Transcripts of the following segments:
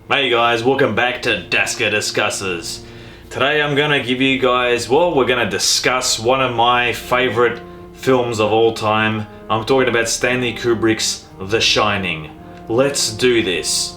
Hey guys, welcome back to Daska Discusses. Today I'm gonna give you guys, we're gonna discuss one of my favorite films of all time. I'm talking about Stanley Kubrick's The Shining. Let's do this.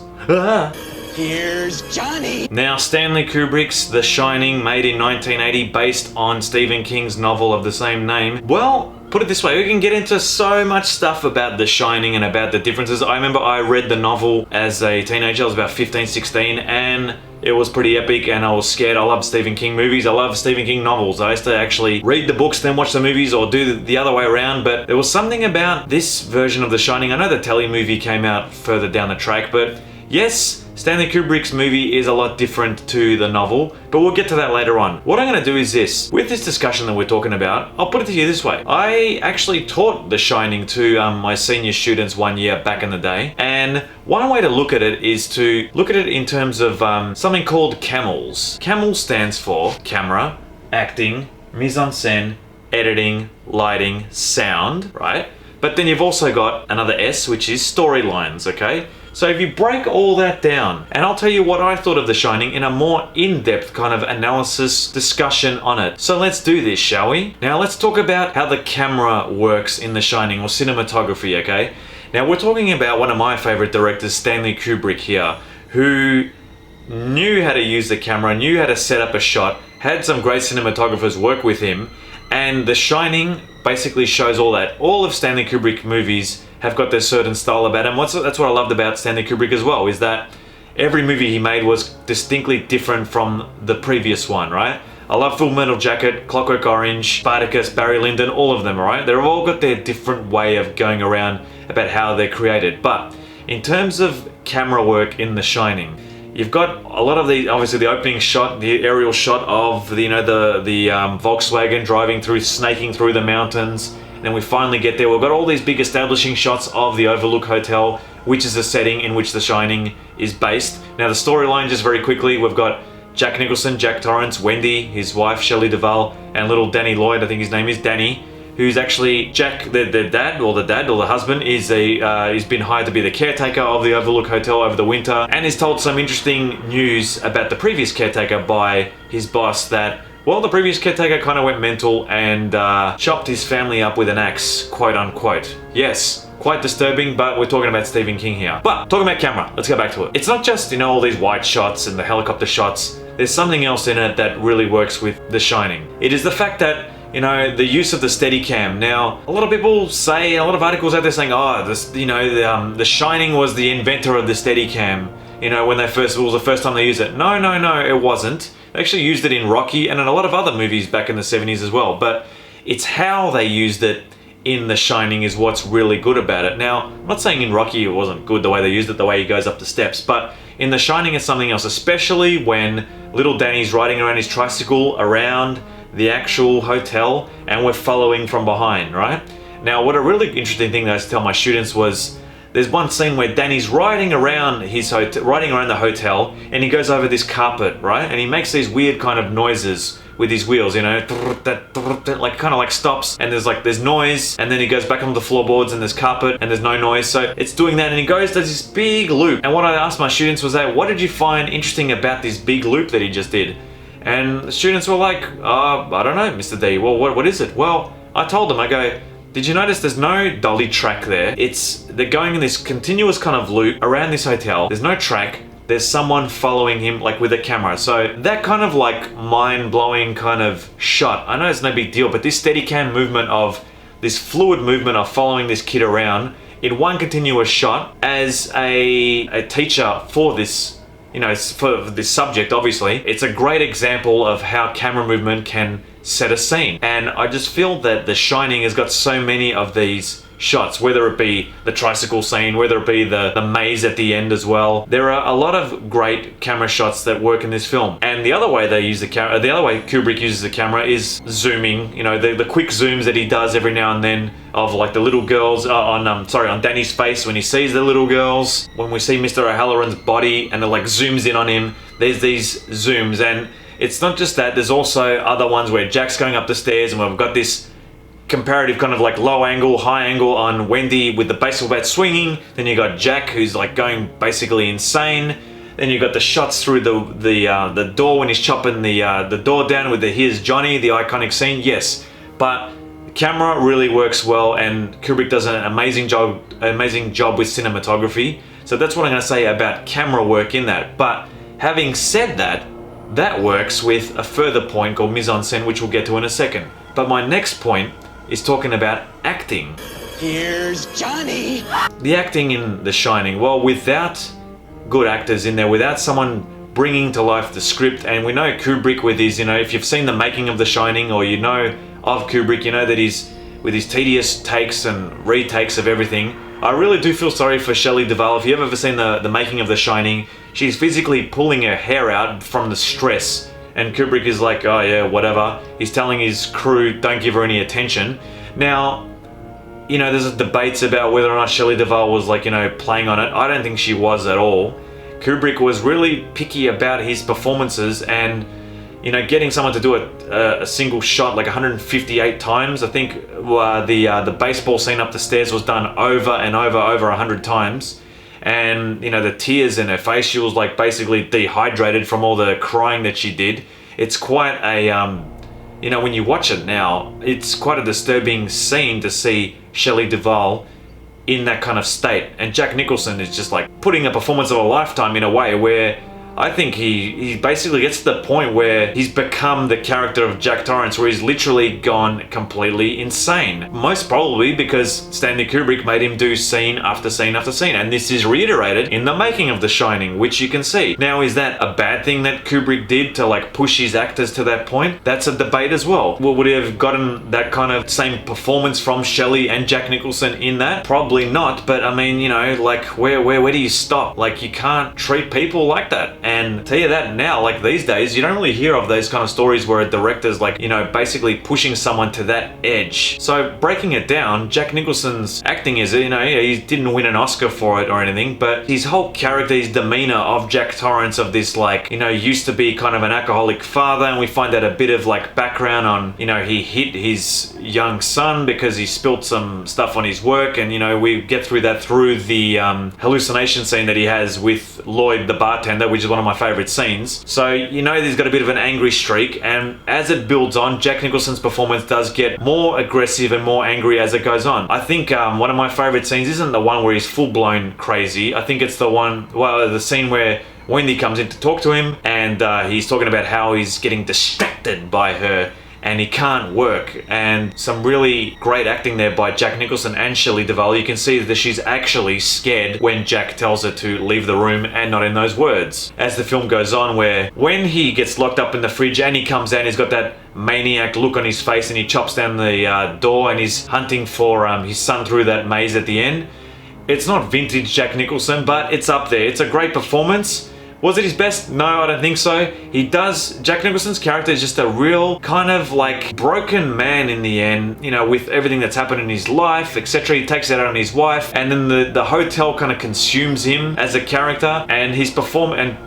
Here's Johnny! Now, Stanley Kubrick's The Shining, made in 1980, based on Stephen King's novel of the same name. Well, put it this way, we can get into so much stuff about The Shining and about the differences. I remember I read the novel as a teenager. I was about 15, 16, and it was pretty epic, and I was scared. I love Stephen King movies. I love Stephen King novels. I used to actually read the books, then watch the movies, or do the other way around, but there was something about this version of The Shining. I know the telly movie came out further down the track, but yes, Stanley Kubrick's movie is a lot different to the novel, but we'll get to that later on. What I'm going to do is this. With this discussion that we're talking about, I'll put it to you this way. I actually taught The Shining to my senior students one year back in the day, and one way to look at it is to look at it in terms of something called CAMELS. CAMELS stands for camera, acting, mise en scene, editing, lighting, sound, right? But then you've also got another S, which is storylines, okay? So if you break all that down, and I'll tell you what I thought of The Shining in a more in-depth kind of analysis discussion on it. So let's do this, shall we? Now let's talk about how the camera works in The Shining, or cinematography, okay? Now we're talking about one of my favorite directors, Stanley Kubrick here, who knew how to use the camera, knew how to set up a shot, had some great cinematographers work with him, and The Shining basically shows all that. All of Stanley Kubrick movies have got their certain style about them. That's what I loved about Stanley Kubrick as well, is that every movie he made was distinctly different from the previous one, right? I love Full Metal Jacket, Clockwork Orange, Spartacus, Barry Lyndon, all of them, right? They've all got their different way of going around about how they're created. But in terms of camera work in The Shining, you've got a lot of the, obviously the opening shot, the aerial shot of the Volkswagen driving through, snaking through the mountains. Then we finally get there. We've got all these big establishing shots of the Overlook Hotel, which is the setting in which The Shining is based. Now the storyline, just very quickly, we've got Jack Nicholson, Jack Torrance, Wendy, his wife Shelley Duvall, and little Danny Lloyd, I think his name is Danny, who's actually Jack, the dad or the husband, is he's been hired to be the caretaker of the Overlook Hotel over the winter, and is told some interesting news about the previous caretaker by his boss that, well, the previous caretaker kind of went mental and chopped his family up with an axe, quote unquote. Yes, quite disturbing, but we're talking about Stephen King here. But talking about camera, let's go back to it. It's not just, all these wide shots and the helicopter shots. There's something else in it that really works with The Shining. It is the fact that, the use of the Steadicam. Now, a lot of people say, a lot of articles out there saying, The Shining was the inventor of the Steadicam. When it was the first time they used it. No, it wasn't. They actually used it in Rocky and in a lot of other movies back in the 70s as well. But it's how they used it in The Shining is what's really good about it. Now, I'm not saying in Rocky it wasn't good the way they used it, the way he goes up the steps, but in The Shining it's something else, especially when little Danny's riding around his tricycle around the actual hotel and we're following from behind, right? Now, what a really interesting thing that I used to tell my students was, there's one scene where Danny's riding around the hotel, and he goes over this carpet, right? And he makes these weird kind of noises with his wheels, like kind of like stops, and there's noise, and then he goes back onto the floorboards, and there's carpet, and there's no noise. So it's doing that, and he does this big loop. And what I asked my students was that, what did you find interesting about this big loop that he just did? And the students were like, I don't know, Mr. D. Well, what is it? Well, I told them, I go, did you notice there's no dolly track there? They're going in this continuous kind of loop around this hotel. There's no track. There's someone following him, like with a camera. So that kind of like mind-blowing kind of shot, I know it's no big deal, but this Steadicam movement of, this fluid movement of following this kid around in one continuous shot, as a teacher for this, for this subject, obviously, it's a great example of how camera movement can set a scene. And I just feel that The Shining has got so many of these shots, whether it be the tricycle scene, whether it be the maze at the end as well. There are a lot of great camera shots that work in this film. And the other way they use the camera, the other way Kubrick uses the camera is zooming, the quick zooms that he does every now and then of like the little girls on Danny's face when he sees the little girls. When we see Mr. O'Halloran's body and it like zooms in on him, there's these zooms. And it's not just that, there's also other ones where Jack's going up the stairs and we've got this comparative kind of like low angle, high angle on Wendy with the baseball bat swinging. Then you got Jack, who's like going basically insane. Then you've got the shots through the door when he's chopping the door down with the "Here's Johnny," the iconic scene. Yes, but the camera really works well, and Kubrick does an amazing job with cinematography. So that's what I'm going to say about camera work in that. But having said that, that works with a further point called mise en scène, which we'll get to in a second. But my next point is talking about acting. Here's Johnny. The acting in The Shining, well, without good actors in there, without someone bringing to life the script, and we know Kubrick with his, if you've seen the making of The Shining, or you know of Kubrick, you know that he's with his tedious takes and retakes of everything. I really do feel sorry for Shelley Duvall. If you've ever seen the making of The Shining, she's physically pulling her hair out from the stress, and Kubrick is like, oh yeah, whatever. He's telling his crew, don't give her any attention. Now, there's debates about whether or not Shelley Duvall was playing on it. I don't think she was at all. Kubrick was really picky about his performances, and getting someone to do a single shot 158 times. I think the baseball scene up the stairs was done over and over 100 times. And the tears in her face, she was basically dehydrated from all the crying that she did. It's quite a when you watch it now, it's quite a disturbing scene to see Shelley Duvall in that kind of state. And Jack Nicholson is just putting a performance of a lifetime in a way where I think he basically gets to the point where he's become the character of Jack Torrance, where he's literally gone completely insane. Most probably because Stanley Kubrick made him do scene after scene after scene, and this is reiterated in the making of The Shining, which you can see. Now, is that a bad thing that Kubrick did to push his actors to that point? That's a debate as well. Well, would he have gotten that kind of same performance from Shelley and Jack Nicholson in that? Probably not, but I mean, where do you stop? You can't treat people like that. And tell you that now, these days, you don't really hear of those kind of stories where a director's basically pushing someone to that edge. So breaking it down, Jack Nicholson's acting is, he didn't win an Oscar for it or anything, but his whole character, his demeanor of Jack Torrance, of this used to be kind of an alcoholic father, and we find out a bit of background on, he hit his young son because he spilled some stuff on his work, and we get through that through the hallucination scene that he has with Lloyd the bartender, which is one of my favorite scenes. So he's got a bit of an angry streak, and as it builds on, Jack Nicholson's performance does get more aggressive and more angry as it goes on. I think one of my favorite scenes isn't the one where he's full-blown crazy. I think it's the scene where Wendy comes in to talk to him, and he's talking about how he's getting distracted by her and he can't work, and some really great acting there by Jack Nicholson and Shelley Duvall. You can see that she's actually scared when Jack tells her to leave the room, and not in those words. As the film goes on, where when he gets locked up in the fridge and he comes out, he's got that maniac look on his face, and he chops down the door, and he's hunting for his son through that maze at the end. It's not vintage Jack Nicholson, but it's up there. It's a great performance. Was it his best? No, I don't think so. Jack Nicholson's character is just a real kind of broken man in the end, with everything that's happened in his life, etc. He takes it out on his wife, and then the hotel kind of consumes him as a character, and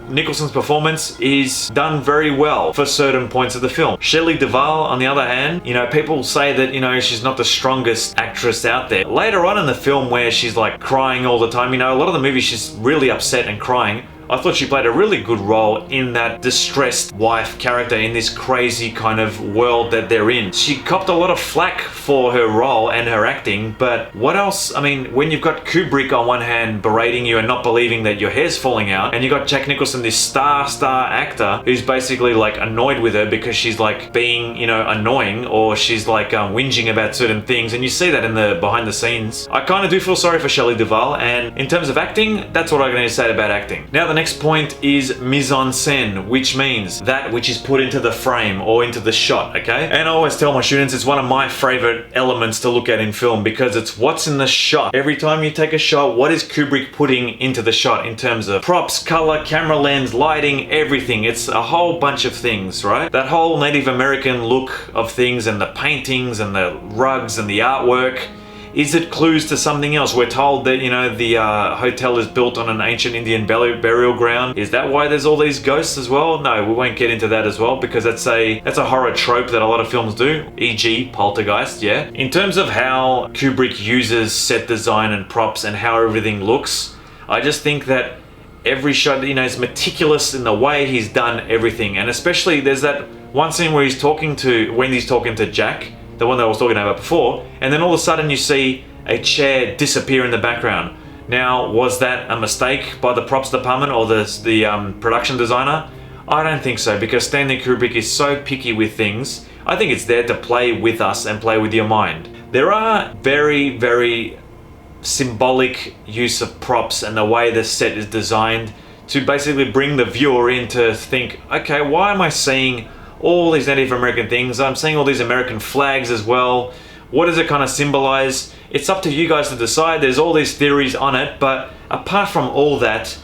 Nicholson's performance is done very well for certain points of the film. Shelley Duvall, on the other hand, people say that, she's not the strongest actress out there. Later on in the film, where she's crying all the time, a lot of the movie she's really upset and crying. I thought she played a really good role in that distressed wife character in this crazy kind of world that they're in. She copped a lot of flack for her role and her acting, but what else? I mean, when you've got Kubrick on one hand berating you and not believing that your hair's falling out, and you've got Jack Nicholson, this star actor, who's basically annoyed with her because she's being, annoying, or she's whinging about certain things, and you see that in the behind the scenes. I kind of do feel sorry for Shelley Duvall, and in terms of acting, that's what I'm going to say about acting. Now, the next point is mise en scène, which means that which is put into the frame or into the shot, okay? And I always tell my students it's one of my favorite elements to look at in film, because it's what's in the shot. Every time you take a shot, what is Kubrick putting into the shot in terms of props, color, camera lens, lighting, everything. It's a whole bunch of things, right? That whole Native American look of things, and the paintings and the rugs and the artwork. Is it clues to something else? We're told that, the hotel is built on an ancient Indian burial ground. Is that why there's all these ghosts as well? No, we won't get into that as well, because that's a horror trope that a lot of films do, e.g. Poltergeist, yeah? In terms of how Kubrick uses set design and props and how everything looks, I just think that every shot, you know, is meticulous in the way he's done everything. And especially there's that one scene where when he's talking to Jack, the one that I was talking about before, and then all of a sudden you see a chair disappear in the background. Now, was that a mistake by the props department or the production designer? I don't think so, because Stanley Kubrick is so picky with things. I think it's there to play with us and play with your mind. There are very, very symbolic use of props and the way the set is designed to basically bring the viewer in to think, okay, why am I seeing all these Native American things? I'm seeing all these American flags as well. What does it kind of symbolize? It's up to you guys to decide. There's all these theories on it, but apart from all that,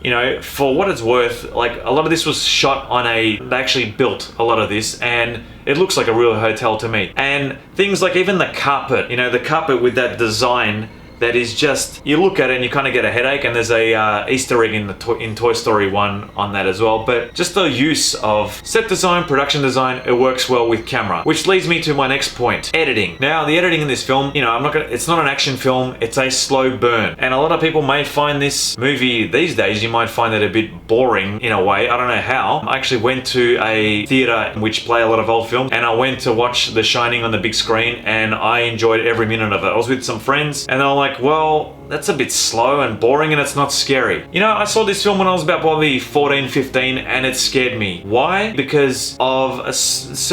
you know, for what it's worth, like a lot of this was shot on they actually built a lot of this, and it looks like a real hotel to me. And things like even the carpet, you know, the carpet with that design that is just, you look at it and you kind of get a headache, and there's a Easter egg in Toy Story 1 on that as well. But just the use of set design, production design, it works well with camera. Which leads me to my next point, editing. Now, the editing in this film, you know, it's not an action film, it's a slow burn. And a lot of people may find this movie these days, you might find it a bit boring in a way. I don't know how. I actually went to a theater which play a lot of old films, and I went to watch The Shining on the big screen, and I enjoyed every minute of it. I was with some friends, and they were like, well, that's a bit slow and boring and it's not scary. You know, I saw this film when I was about probably 14, 15, and it scared me. Why? Because of it's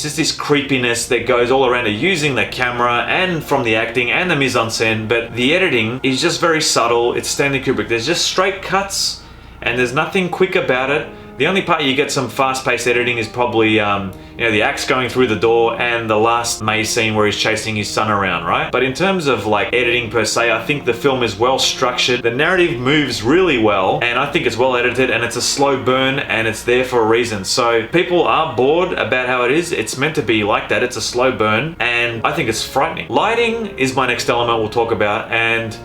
just this creepiness that goes all around it, using the camera and from the acting and the mise en scene, but the editing is just very subtle. It's Stanley Kubrick. There's just straight cuts and there's nothing quick about it. The only part you get some fast-paced editing is probably, you know, the axe going through the door and the last Mise scene where he's chasing his son around, right? But in terms of like editing per se, I think the film is well structured. The narrative moves really well, and I think it's well edited, and it's a slow burn, and it's there for a reason. So people are bored about how it is. It's meant to be like that. It's a slow burn, and I think it's frightening. Lighting is my next element we'll talk about, and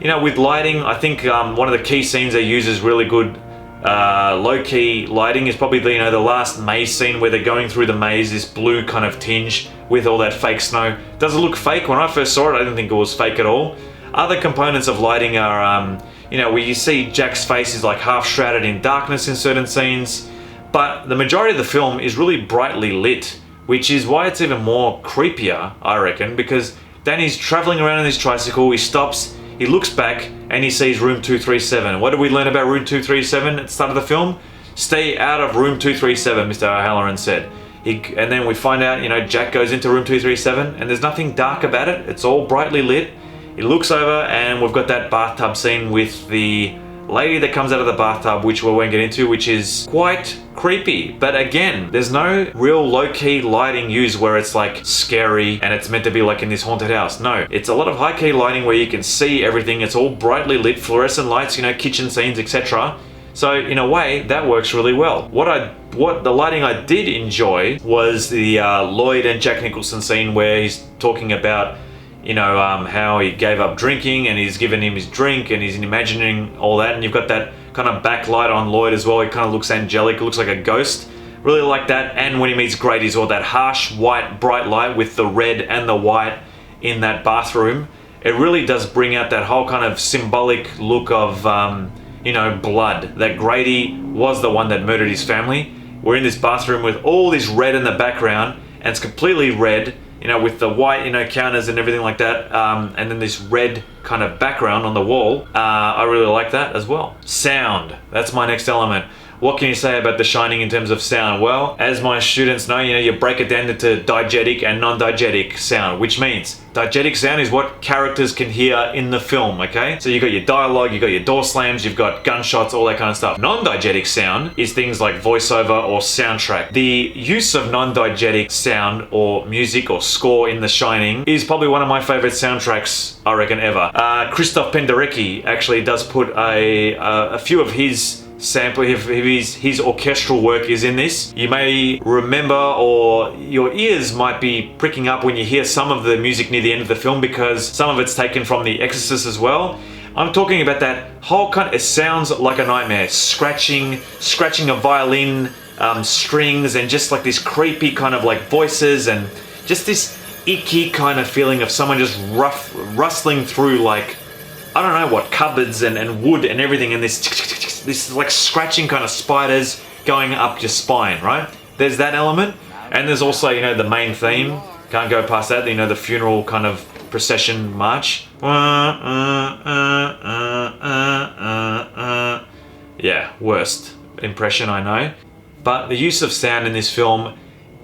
you know, with lighting, I think one of the key scenes they use is really good. Low-key lighting is probably the last maze scene where they're going through the maze, this blue kind of tinge with all that fake snow. Does it look fake? When I first saw it, I didn't think it was fake at all. Other components of lighting are, you know, where you see Jack's face is like half shrouded in darkness in certain scenes, but the majority of the film is really brightly lit, which is why it's even more creepier, I reckon, because Danny's traveling around on his tricycle, he stops, he looks back, and he sees room 237. What did we learn about room 237 at the start of the film? Stay out of room 237, Mr. O'Halloran said. And then we find out, you know, Jack goes into room 237, and there's nothing dark about it. It's all brightly lit. He looks over, and we've got that bathtub scene with the lady that comes out of the bathtub, which we won't get into, which is quite creepy. But again, there's no real low-key lighting used where it's like scary and it's meant to be like in this haunted house. No, it's a lot of high-key lighting where you can see everything. It's all brightly lit, fluorescent lights, you know, kitchen scenes, etc. So in a way, that works really well. What the lighting I did enjoy was the Lloyd and Jack Nicholson scene where he's talking about, you know, how he gave up drinking and he's given him his drink and he's imagining all that, and you've got that kind of backlight on Lloyd as well. He kind of looks angelic, looks like a ghost. Really like that. And when he meets Grady as well, that harsh white bright light with the red and the white in that bathroom, it really does bring out that whole kind of symbolic look of, you know, blood. That Grady was the one that murdered his family. We're in this bathroom with all this red in the background, and it's completely red, you know, with the white, you know, counters and everything like that, and then this red kind of background on the wall. I really like that as well. Sound, that's my next element. What can you say about The Shining in terms of sound? Well, as my students know, you know, you break it down into diegetic and non-diegetic sound, which means diegetic sound is what characters can hear in the film, okay? So you've got your dialogue, you've got your door slams, you've got gunshots, all that kind of stuff. Non-diegetic sound is things like voiceover or soundtrack. The use of non-diegetic sound or music or score in The Shining is probably one of my favorite soundtracks, I reckon, ever. Christoph Penderecki actually does put a few of his sample, his orchestral work is in this. You may remember, or your ears might be pricking up when you hear some of the music near the end of the film, because some of it's taken from The Exorcist as well. I'm talking about that whole kind of, it sounds like a nightmare, scratching a violin strings, and just like this creepy kind of like voices, and just this icky kind of feeling of someone just rustling through like I don't know what, cupboards and wood and everything, and this like scratching kind of spiders going up your spine, right? There's that element. And there's also, you know, the main theme. Can't go past that, you know, the funeral kind of procession march. Yeah, worst impression, I know. But the use of sound in this film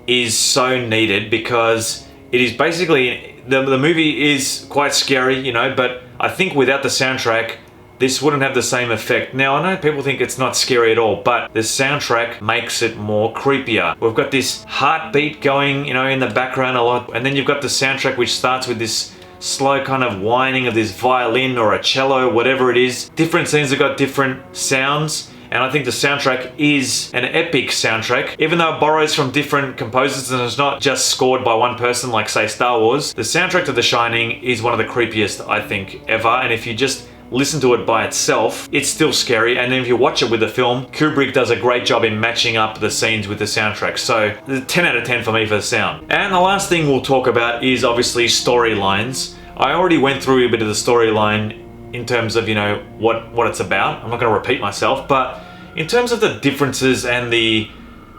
is so needed because it is basically, the movie is quite scary, you know, but I think without the soundtrack, this wouldn't have the same effect. Now, I know people think it's not scary at all, but the soundtrack makes it more creepier. We've got this heartbeat going, you know, in the background a lot, and then you've got the soundtrack which starts with this slow kind of whining of this violin or a cello, whatever it is. Different scenes have got different sounds, and I think the soundtrack is an epic soundtrack. Even though it borrows from different composers and it's not just scored by one person like, say, Star Wars, the soundtrack to The Shining is one of the creepiest, I think, ever. And if you just listen to it by itself, it's still scary. And then if you watch it with the film, Kubrick does a great job in matching up the scenes with the soundtrack. So 10 out of 10 for me for the sound. And the last thing we'll talk about is obviously storylines. I already went through a bit of the storyline in terms of, you know, what it's about. I'm not going to repeat myself, but in terms of the differences and the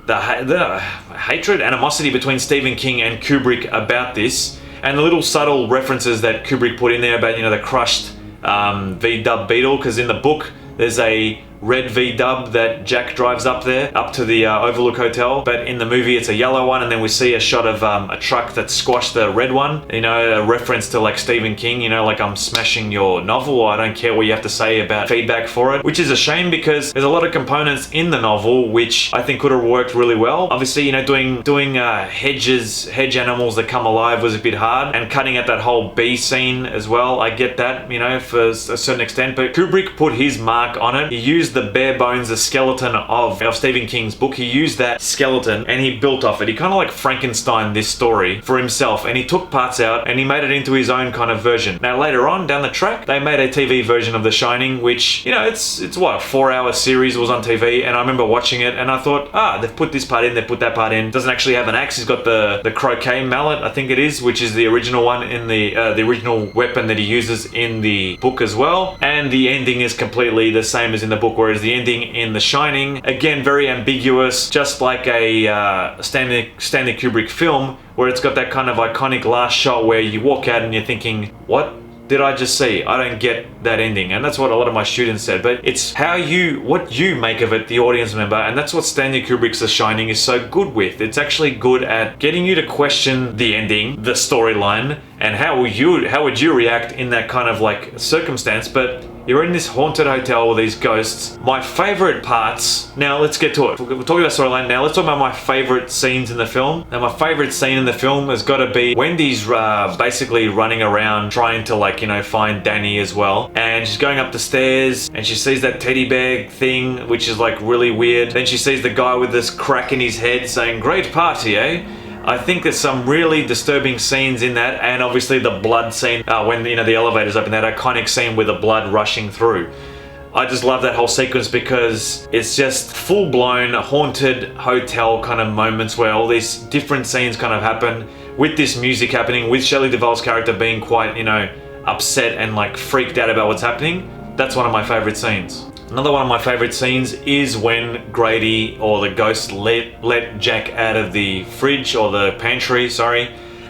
hatred, animosity between Stephen King and Kubrick about this, and the little subtle references that Kubrick put in there about, you know, the crushed V-dub Beetle, because in the book there's a red V-dub that Jack drives up there, up to the Overlook Hotel, but in the movie it's a yellow one, and then we see a shot of a truck that squashed the red one, you know, a reference to like Stephen King, you know, like I'm smashing your novel, or I don't care what you have to say about feedback for it, which is a shame because there's a lot of components in the novel which I think could have worked really well. Obviously, you know, doing hedge animals that come alive was a bit hard, and cutting out that whole bee scene as well, I get that, you know, for a certain extent, but Kubrick put his mark on it. He used the bare bones, the skeleton of Stephen King's book. He used that skeleton and he built off it. He kind of like Frankenstein this story for himself, and he took parts out and he made it into his own kind of version. Now later on down the track, they made a TV version of The Shining, which, you know, it's what, a 4-hour series, was on TV, and I remember watching it and I thought, they've put this part in, they've put that part in. Doesn't actually have an axe. He's got the croquet mallet, I think it is, which is the original one in the original weapon that he uses in the book as well. And the ending is completely the same as in the book, whereas the ending in The Shining, again, very ambiguous, just like a Stanley Kubrick film, where it's got that kind of iconic last shot where you walk out and you're thinking, what did I just see? I don't get that ending. And that's what a lot of my students said, but it's what you make of it, the audience member, and that's what Stanley Kubrick's The Shining is so good with. It's actually good at getting you to question the ending, the storyline, and how would you react in that kind of like circumstance. But you're in this haunted hotel with these ghosts. My favorite parts, now let's get to it. We're talking about storyline now. Let's talk about my favorite scenes in the film. Now my favorite scene in the film has got to be Wendy's basically running around trying to, like, you know, find Danny as well. And she's going up the stairs and she sees that teddy bear thing, which is like really weird. Then she sees the guy with this crack in his head saying, "Great party, eh?" I think there's some really disturbing scenes in that, and obviously the blood scene when, you know, the elevator's open, that iconic scene with the blood rushing through. I just love that whole sequence because it's just full-blown haunted hotel kind of moments where all these different scenes kind of happen with this music happening, with Shelley Duvall's character being quite, you know, upset and like freaked out about what's happening. That's one of my favorite scenes. Another one of my favorite scenes is when Grady, or the ghost, let Jack out of the fridge, or the pantry, sorry,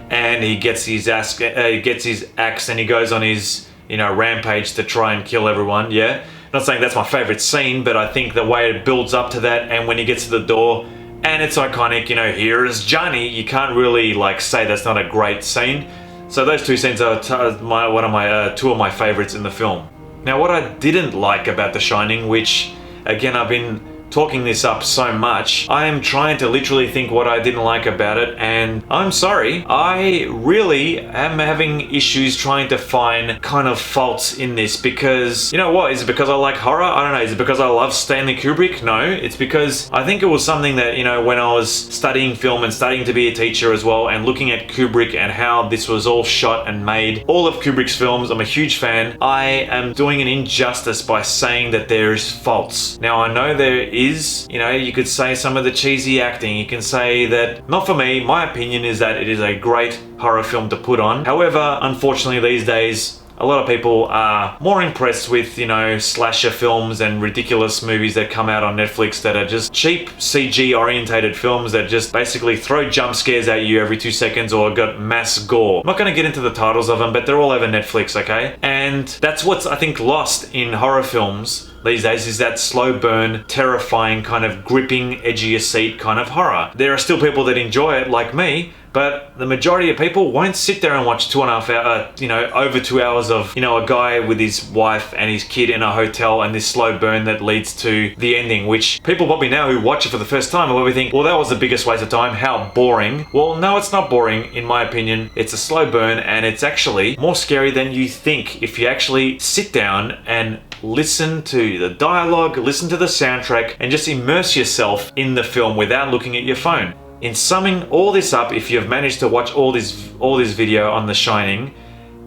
and he gets his axe and he goes on his, you know, rampage to try and kill everyone. Yeah, not saying that's my favorite scene, but I think the way it builds up to that, and when he gets to the door and it's iconic, you know, here is Johnny, you can't really like say that's not a great scene. So those two scenes are two of my favorites in the film. Now, what I didn't like about The Shining, which, again, I've been talking this up so much, I am trying to literally think what I didn't like about it, and I'm sorry, I really am having issues trying to find kind of faults in this, because, you know what, is it because I like horror? I don't know. Is it because I love Stanley Kubrick? No, it's because I think it was something that, you know, when I was studying film and studying to be a teacher as well, and looking at Kubrick and how this was all shot and made, all of Kubrick's films, I'm a huge fan. I am doing an injustice by saying that there's faults. Now, I know there is, you know, you could say some of the cheesy acting, you can say that, not for me, my opinion is that it is a great horror film to put on. However, unfortunately these days, a lot of people are more impressed with, you know, slasher films and ridiculous movies that come out on Netflix that are just cheap CG orientated films that just basically throw jump scares at you every 2 seconds or got mass gore. I'm not going to get into the titles of them, but they're all over Netflix, okay? And that's what's, I think, lost in horror films these days, is that slow burn, terrifying, kind of gripping, edge of your seat kind of horror. There are still people that enjoy it, like me, but the majority of people won't sit there and watch 2.5 hours, you know, over 2 hours of, you know, a guy with his wife and his kid in a hotel and this slow burn that leads to the ending, which people probably now who watch it for the first time will probably think, well, that was the biggest waste of time, how boring. Well, no, it's not boring, in my opinion. It's a slow burn, and it's actually more scary than you think if you actually sit down and listen to the dialogue, listen to the soundtrack, and just immerse yourself in the film without looking at your phone. In summing all this up, if you've managed to watch all this video on The Shining,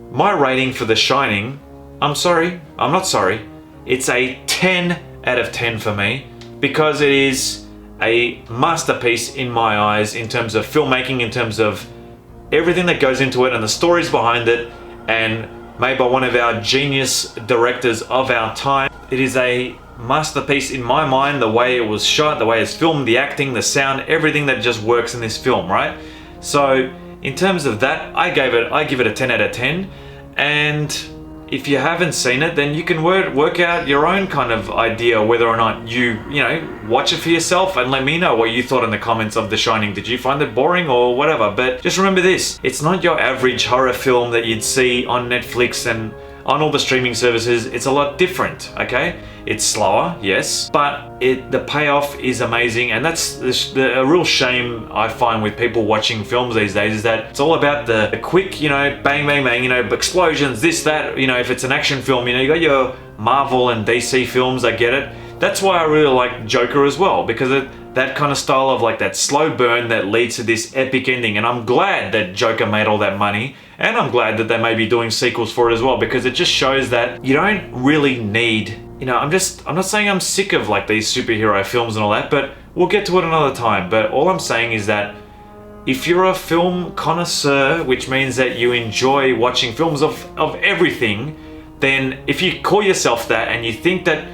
my rating for The Shining, I'm not sorry, it's a 10 out of 10 for me, because it is a masterpiece in my eyes in terms of filmmaking, in terms of everything that goes into it and the stories behind it, and made by one of our genius directors of our time. It is a masterpiece in my mind, the way it was shot, the way it's filmed, the acting, the sound, everything that just works in this film, right? So in terms of that, I give it a 10 out of 10. And if you haven't seen it, then you can work out your own kind of idea whether or not you know, watch it for yourself, and let me know what you thought in the comments of The Shining. Did you find it boring or whatever? But just remember this, it's not your average horror film that you'd see on Netflix and on all the streaming services. It's a lot different, okay? It's slower, yes, but the payoff is amazing, and that's a real shame I find with people watching films these days, is that it's all about the quick, you know, bang, bang, bang, you know, explosions, this, that, you know, if it's an action film, you know, you got your Marvel and DC films, I get it. That's why I really like Joker as well, because that kind of style of like that slow burn that leads to this epic ending, and I'm glad that Joker made all that money, and I'm glad that they may be doing sequels for it as well, because it just shows that you don't really need, you know, I'm not saying I'm sick of like these superhero films and all that, but we'll get to it another time. But all I'm saying is that if you're a film connoisseur, which means that you enjoy watching films of everything, then if you call yourself that and you think that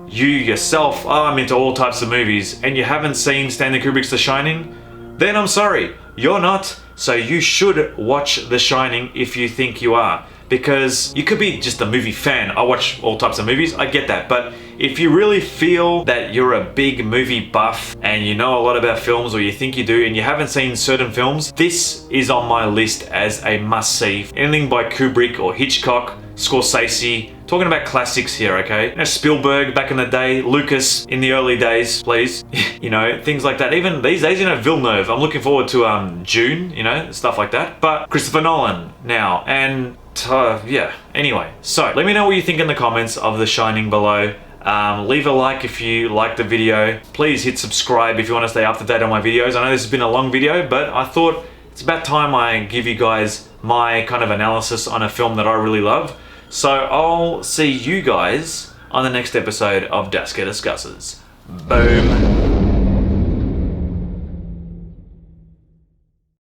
you yourself, oh, I'm into all types of movies, and you haven't seen Stanley Kubrick's The Shining, then I'm sorry, you're not. So you should watch The Shining if you think you are. Because you could be just a movie fan. I watch all types of movies, I get that. But if you really feel that you're a big movie buff and you know a lot about films, or you think you do, and you haven't seen certain films, this is on my list as a must-see. Anything by Kubrick or Hitchcock, Scorsese, talking about classics here, okay? You know, Spielberg back in the day, Lucas in the early days, please. You know, things like that. Even these days, you know, Villeneuve. I'm looking forward to June, you know, stuff like that. But Christopher Nolan now, and yeah, anyway. So let me know what you think in the comments of The Shining below. Leave a like if you liked the video. Please hit subscribe if you want to stay up to date on my videos. I know this has been a long video, but I thought it's about time I give you guys my kind of analysis on a film that I really love. So I'll see you guys on the next episode of Dasker Discusses. Boom.